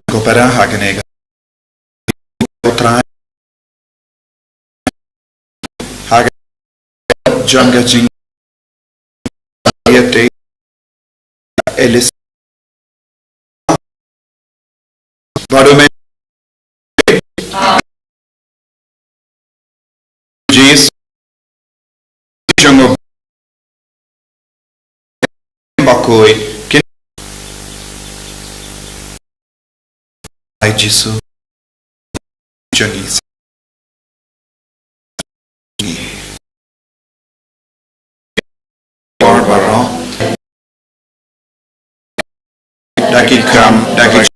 Kopera hagenega. Otra hagen junga jing yete elis varume jis jungo Bakhuid kin ai jisu jangis barbaro daki kam daki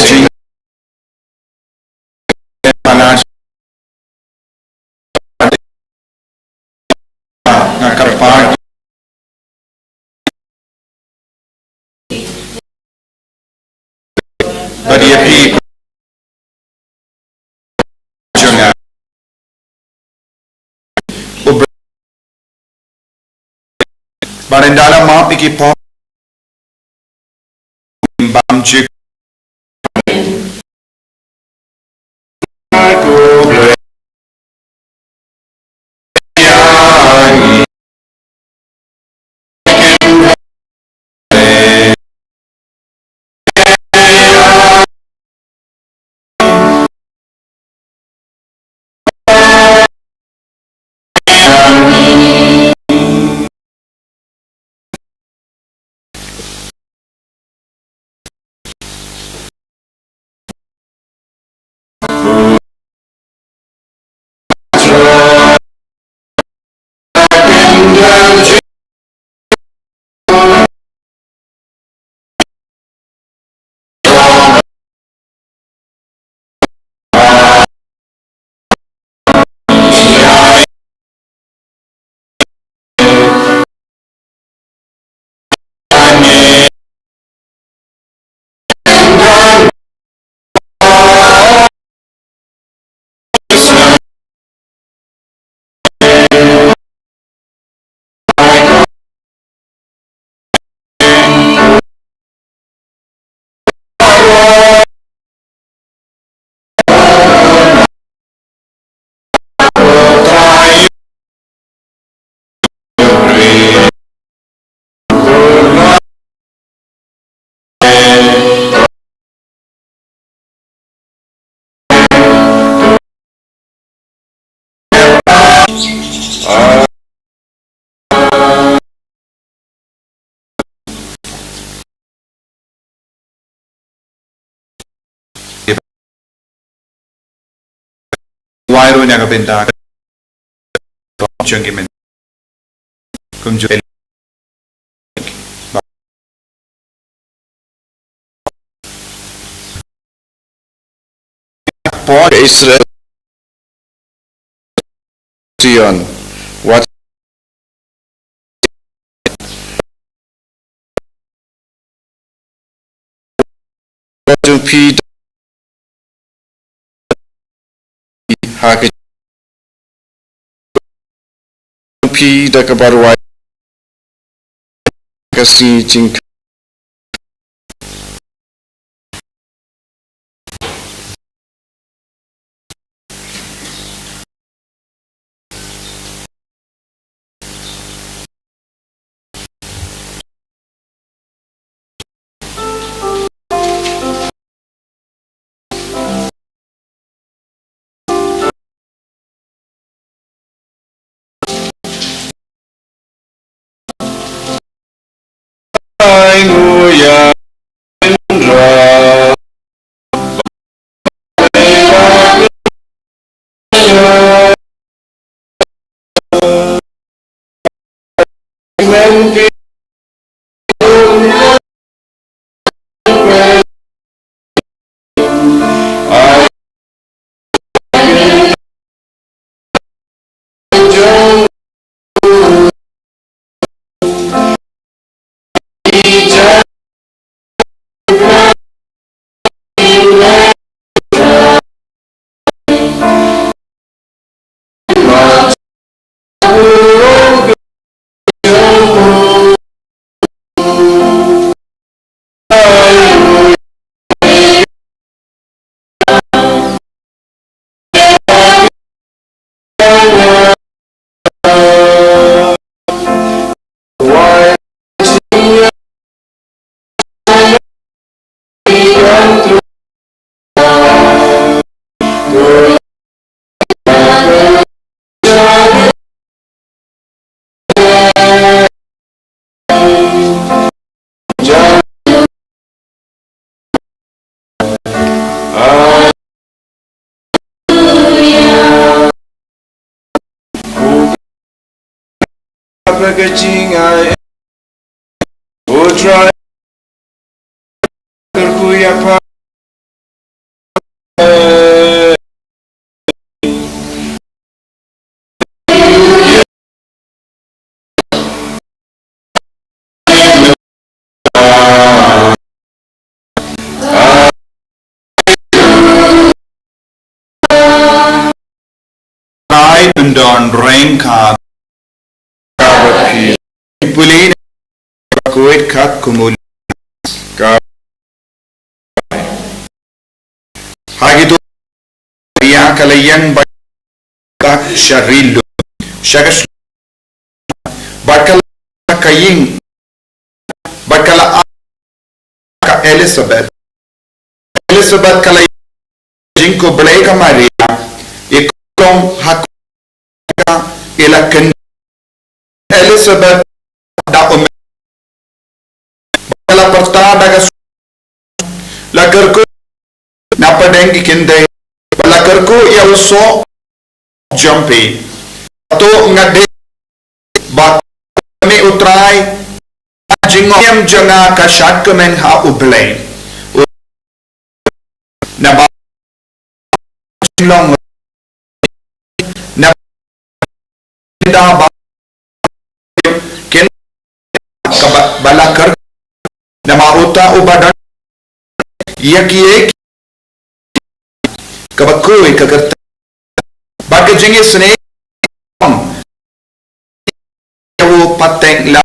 jing panas ngakarpa badia pi junga barendala ma piki pop bam chik wairo nya gabenda jungi men kumju por Israel what to P P da kabarwa kasi jing Hallelujah. Gajinga Udra Kurkuya Don Renka Pulin Bakhuid Kat Kumul Hagido Ria Kalayan Bak Sharil Shagash Bakala Kaying Bakala Elizabeth Kalayan Jinko Blake Maria Ikom Hak Ilakan Elizabeth da Bala Porta daga Lakarko Napadengi Kinde Balakarko ya so jumpy to ngade bat me utrai jingom janga ka shat kamen ha ublay na ba long na da ba ken ka balakar na mauta ubadan yakiye kabakoi kagarta baga jingi sne wo pateng la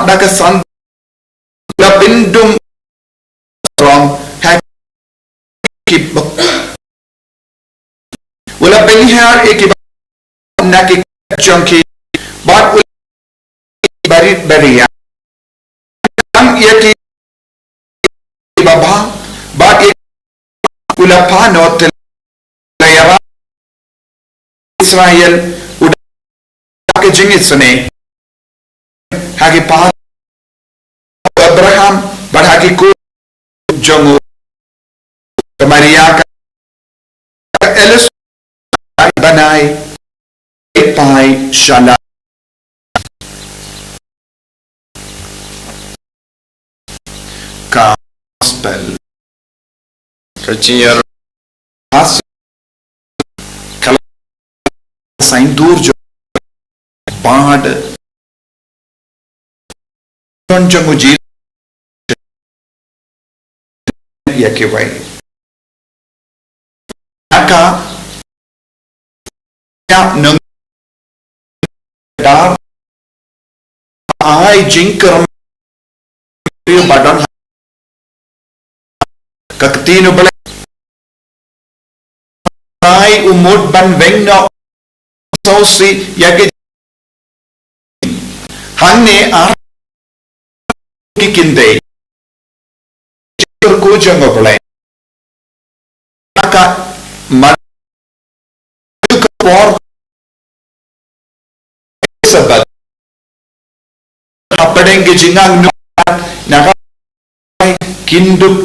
daga san la bindum from hakib wala ben har ekib naki chunky but bari bariya am yati baba but wala pa not layara Israel udah jingit sene hagi pa Abraham but hagi ko jongo Maria ka elis banai pai shala gospel Kachiyar as kala sain dur jo bad ton jangu ji yake vai aka ya nang dar ai jingkaram badan kaktino bala ai umut ban vengno sosi yake hanne a kikinde ko jango bala aka mad por sabat hapadenge jingang naga kinduk